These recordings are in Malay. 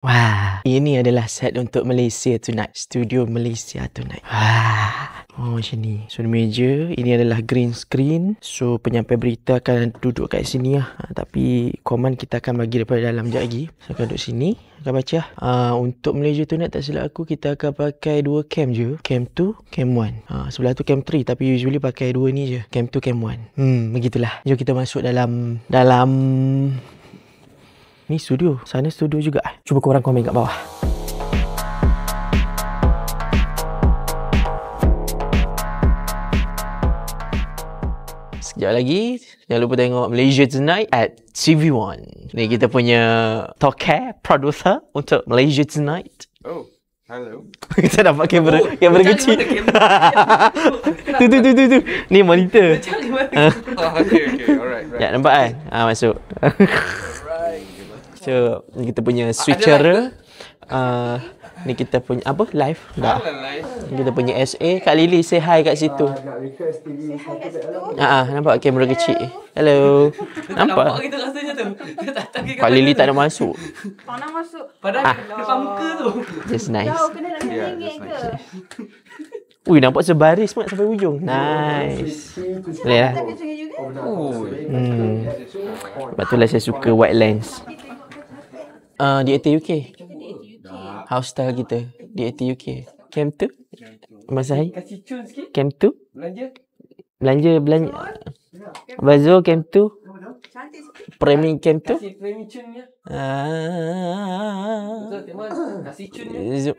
Wah, ini adalah set untuk Malaysia tonight. Studio Malaysia tonight. Wah. Oh, macam ni. So, meja. Ini adalah green screen. So, penyampai berita akan duduk kat sini lah. Tapi, komen kita akan bagi daripada dalam sekejap lagi. So, akan duduk sini. Akan baca lah. Untuk Malaysia tonight, tak silap aku, kita akan pakai 2 cam je. Cam 2, cam 1. Sebelah tu cam 3. Tapi, usually pakai 2 ni je. Cam 2, cam 1. Begitulah. Jom kita masuk dalam ni studio. Sana studio juga. Cuba korang komen kat bawah. Sekejap lagi. Jangan lupa tengok Malaysia Tonight at TV1. Ni kita punya tokai, producer untuk Malaysia Tonight. Oh, hello. Kita dapat kamera kecil. Tu. Ni monitor. Okay, alright. Ya, nampak kan? Masuk. So, ni kita punya switcher. Ni kita punya apa? Live? Dah. Ni kita punya SA. Kak Lily say hi kat situ. Nampak kamera kecil. Hello. Nampak? Kita rasanya tu. Kak Lily tak nak masuk. Tak nak masuk. Padahal depan muka tu. Just nice. Jauh kena nak RM1 ke? Ui, nampak sebaris mat sampai hujung. Nice. Boleh lah. Kecil juga. Sebab tu lah saya suka wide lens. Di AT UK. House style kita. Di AT UK. Cam 2. Masa hari. Kasih cun sikit. Cam 2. Belanja. Bazo cam 2. Cantik sikit. Framing cam 2. Kasih frame cunnya. Betul, Teman. Kasih cunnya. Zoom.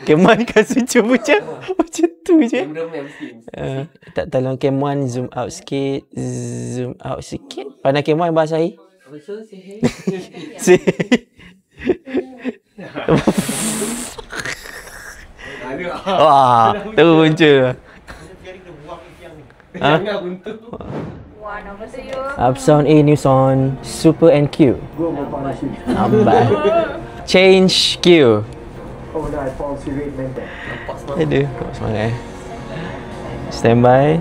Keman kasih cuba macam tu je. Cameraman sikit. Tak tolong cam 1 zoom out sikit. Zoom out sikit. Pandai cam 1 bahasa hari. Betul, say Wah, tu je. Jangan untuk. Wah, nama tu you. Upsound A, new sound, Super and Q. Nampak. Change Q. Aduh, semangat. Stand by.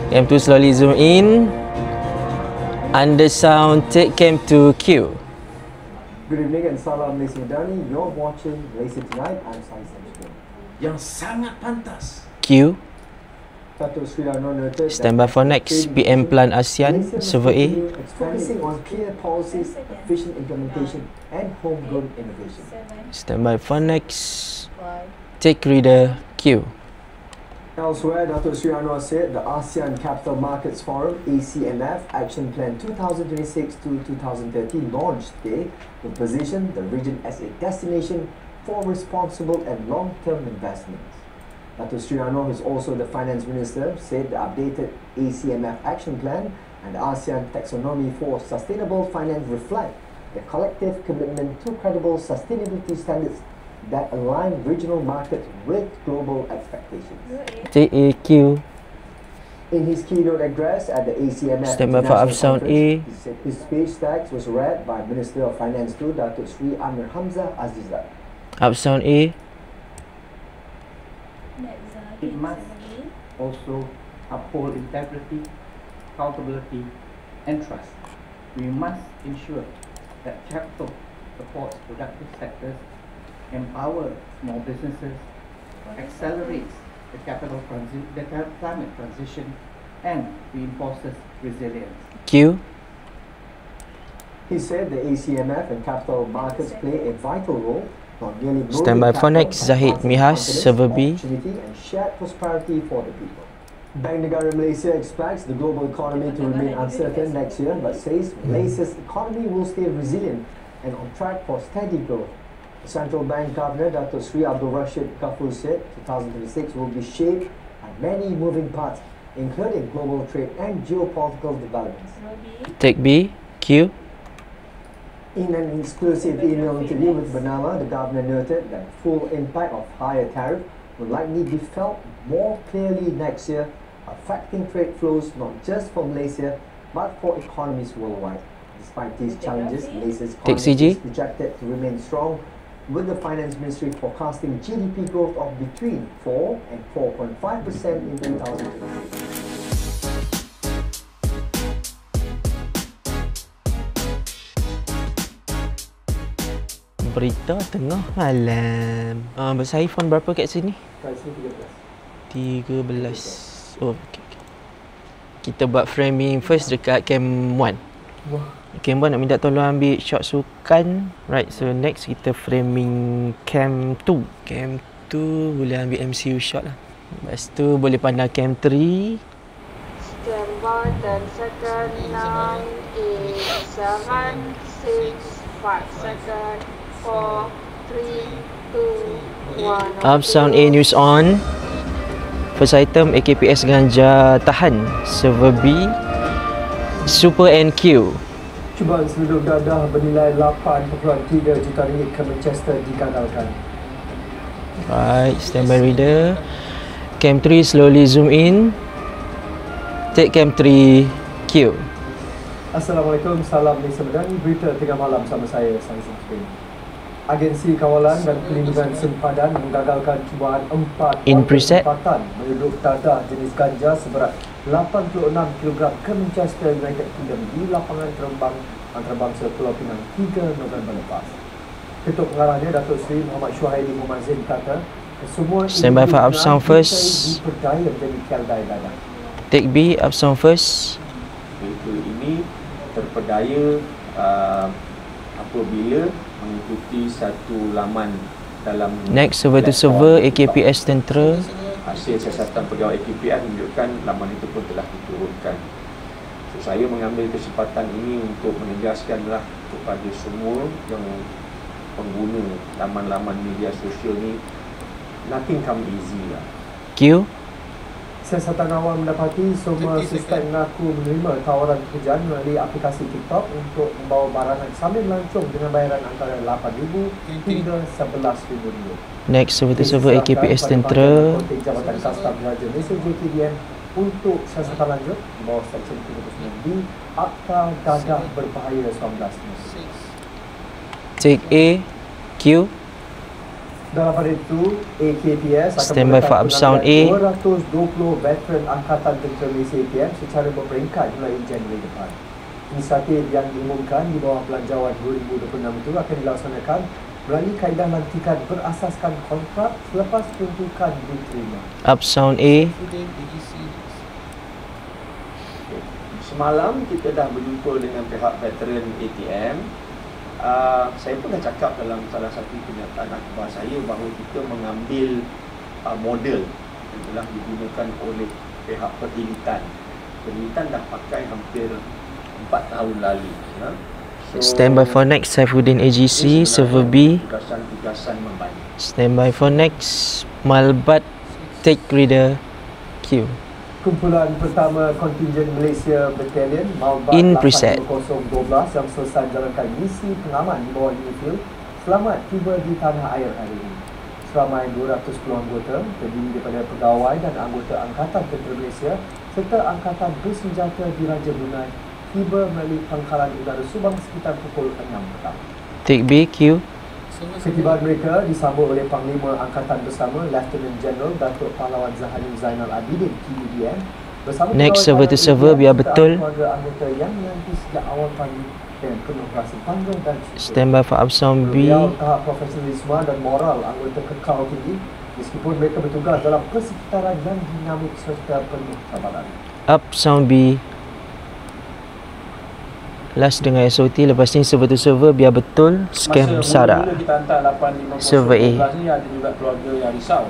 Cam 2 slowly zoom in. Under sound, take cam 2 Q. Good evening and salam Malaysia Madani. You're watching Malaysia Tonight. I'm Sai Samsudin. Yang sangat pantas. Q. Dato' Sri Anwar noted Stand by for next. PM Plan ASEAN, Server A. focusing on clear policies, efficient implementation and homegrown innovation. Stand by for next. Take reader Q. Elsewhere, Dato' Sri Anwar said the ASEAN Capital Markets Forum ACMF Action Plan 2026 to 2030 launched today to position the region as a destination for responsible and long-term investments. Dato' Sri Anwar, who is also the Finance Minister, said the updated ACMF Action Plan and the ASEAN Taxonomy for Sustainable Finance reflect the collective commitment to credible sustainability standards that align regional markets with global expectations. TAQ. In his keynote address at the ACMF Stand by for International Upsound Conference, A. he said his speech text was read by Minister of Finance to Dato' Sri Amir Hamzah Azizah. Upsound A. It must also uphold integrity, accountability, and trust. We must ensure that capital supports productive sectors, empower small businesses, accelerates the climate transition, and reinforces resilience. Q. He said the ACMF and capital markets play a vital role, not merely growing Stand by for capital, next. but Zahid fostering Mihas, confidence, Server B. opportunity and shared prosperity for the people. Bank Negara Malaysia expects the global economy to remain uncertain next year, but says Malaysia's economy will stay resilient and on track for steady growth. The Central Bank Governor Dato' Sri Abdul Rashid Kafur said 2026 will be shaped by many moving parts, including global trade and geopolitical developments. Take B. Q. In an exclusive email interview with Bernama, the governor noted that the full impact of higher tariff will likely be felt more clearly next year, affecting trade flows not just for Malaysia but for economies worldwide. Despite these challenges, Malaysia's Take economy CG. is projected to remain strong, with the Finance Ministry forecasting GDP growth of between 4 and 4.5% in 2023. berita tengah malam. Besar iPhone berapa kat sini? Kat sini 13. 13. Oh, okay. Kita buat framing first dekat cam 1. Cam 1 nak minta tolong ambil shot sukan. Right, so next kita framing cam 2. Cam 2 boleh ambil MCU shot lah. Lepas tu boleh pandang cam 3. Stand by 10 second, 9, 8, 7, 6, 5 second, 4, 3, 2, 1. Up sound A news on. First item AKPS ganja tahan. Server B Super NQ. Cubaan seluduk dadah bernilai 8.3 juta ringgit ke Manchester digagalkan. Right, standby reader. Cam 3 slowly zoom in. Take cam 3 Q. Assalamualaikum, salam Malaysia Medani. Berita tengah malam sama saya, Saizan Spain. Agensi Kawalan dan Pelindungan Sempadan menggagalkan cubaan 4 In preset. tempatan menyelundup dadah jenis ganja seberat 86 kg ke Manchester United Kingdom di lapangan terbang antarabangsa Pulau Pinang 3 November lepas. Ketua Pengarahnya Datuk Seri Muhammad Syuhaili Muhammad Zain kata, kesemua Standby for up sound first. diperdaya menjadi keldai dadah. Take B up sound first. Mereka ini terpedaya apabila mengikuti satu laman dalam Next, server to server AKPS tentera. hasil siasatan pegawai AKPS menunjukkan laman itu pun telah diturunkan. So, saya mengambil kesempatan ini untuk menegaskanlah kepada semua yang pengguna laman-laman media sosial ni, nothing come easy lah. Q. Siasatan awam mendapati semua suspek mengaku menerima tawaran pekerjaan melalui aplikasi TikTok untuk membawa barangan sambil melancong dengan bayaran antara RM8,000 hingga RM11,000. Next, server to server AKPS tentera. Jabatan Kastam Raja Malaysia JKDM untuk siasatan lanjut di bawah Seksyen 39B Akta Dadah Berbahaya 19. Take A Q. Dalam pada itu, AKPS akan Standby for up sound A. 220 veteran Angkatan Tentera Malaysia ATM secara berperingkat mulai Januari depan. Inisiatif yang diumumkan di bawah Belanjawan 2026 itu akan dilaksanakan melalui kaedah lantikan berasaskan kontrak selepas peruntukan diterima. Up sound A. Semalam kita dah berjumpa dengan pihak veteran ATM. Saya pun dah cakap dalam salah satu kenyataan akhbar saya bahawa kita mengambil model yang telah digunakan oleh pihak perilitan. Perilitan dah pakai hampir 4 tahun lalu. So, Standby for next, Saifuddin AGC, server B. Tugasan-tugasan membalik. Standby for next, Malbat Take Reader Q. Kumpulan pertama kontingen Malaysia Battalion Malbat In preset. 8012 yang selesai menjalankan misi pengaman di bawah Newfield selamat tiba di tanah air hari ini. Seramai 210 anggota terdiri daripada pegawai dan anggota Angkatan Tentera Malaysia serta Angkatan Bersenjata di Raja Brunei tiba melalui Pangkalan Udara Subang sekitar pukul 6 petang. Take B Q. Ketibaan mereka disambut oleh Panglima Angkatan Bersama Lieutenant General Datuk Pahlawan Zaharin Zainal Abidin KDDM bersama Next, pegawai server to kawalan server, ATM biar serta betul. keluarga anggota yang menanti sejak awal pagi dengan penuh rasa bangga dan syukur. Standby for up sound B. Beliau tahap profesionalisme dan moral anggota kekal tinggi meskipun mereka bertugas dalam persekitaran yang dinamik serta penuh cabaran. Up sound B. Last dengan SOT. Lepas ni server to server biar betul. Scam Sarah. Masa kita hantar 85 Server A. ni ada juga keluarga yang risau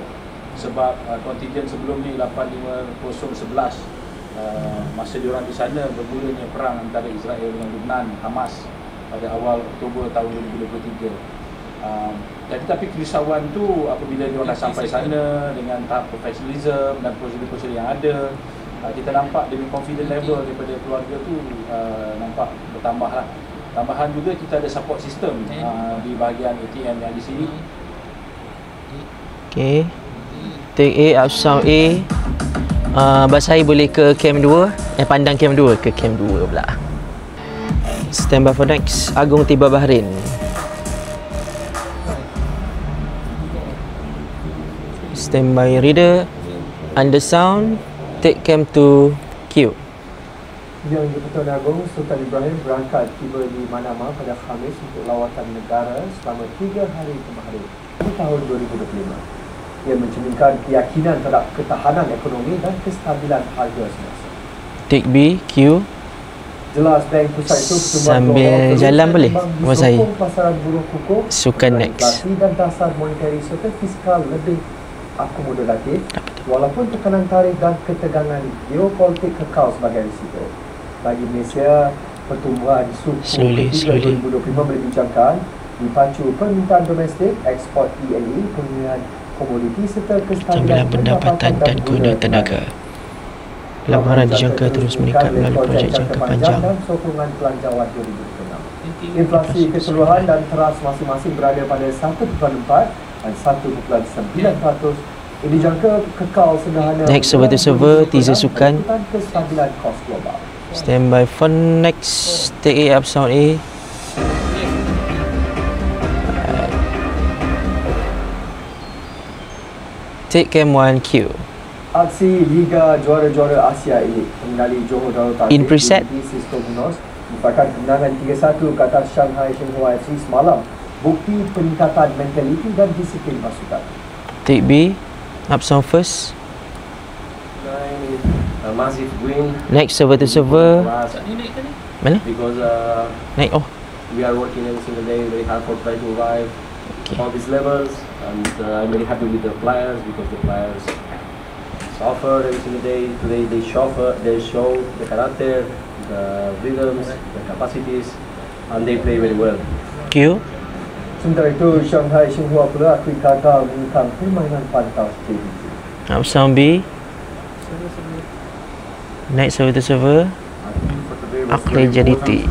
sebab kontingen sebelum ni 85011 masa diorang di sana bermulanya perang antara Israel dengan Lebanon, Hamas pada awal Oktober tahun 2023. Jadi tapi kerisauan tu apabila diorang dah sampai sana dengan tahap profesionalism dan prosedur-prosedur yang ada, kita nampak demi confident level daripada keluarga tu nampak bertambah lah. Tambahan juga kita ada support system di bahagian ATM yang di sini. Okay. Take A, up sound A. Basai boleh ke cam 2. Pandang cam 2 ke cam 2 pula. Standby for next, Agung tiba Bahrain. Standby reader. Under sound. Take cam to Q. Yang di-Pertuan Agong Sultan Ibrahim berangkat tiba di Manama pada Khamis untuk lawatan negara selama 3 hari kemarin pada tahun 2025. Ia mencerminkan keyakinan terhadap ketahanan ekonomi dan kestabilan harga semasa. Take B, Q. Jelas Bank Pusat itu Sambil jalan boleh? Wasai. Pasaran buruh kukuh, Sukan next. inflasi dan dasar monetary serta fiskal lebih akomodatif walaupun tekanan tarif dan ketegangan geopolitik kekal sebagai risiko. Bagi Malaysia, pertumbuhan suku ketiga 2025 dibincangkan dipacu permintaan domestik, ekspor E&E, penggunaan komoditi serta kestabilan pendapatan dan guna tenaga. Pelaburan dijangka terus meningkat melalui projek jangka panjang. Dan sokongan pelancaran 2026. Inflasi keseluruhan dan teras masing-masing berada pada 1.4 dan 1.9%. Ini dijangka kekal sederhana. Next server-to-server, teaser sukan. Kestabilan kos global. Stand by for next. Take A up sound A. Take Cam 1 Q. Aksi Liga Juara-Juara Asia Elite pengendali Johor Darul Ta'zim In preset. Cisco Gunos merupakan kemenangan 3-1 ke atas Shanghai Shenhua FC semalam. Bukti peningkatan mentaliti dan disiplin pasukan. Take B. Up sound first. A massive win. Next server-to-server. Mana? Because Naik. Oh. we are working every single day very hard for trying to arrive all these levels, and I'm very happy with the players because the players suffer every single day. Today they show the character, the rhythms, the capacities, and they play very well. Q. Sementara itu, Shanghai Shenhua pula akui gagal mengungkap permainan pantas JDT. Up sound B. Next server-to-server. Akhlai JDT.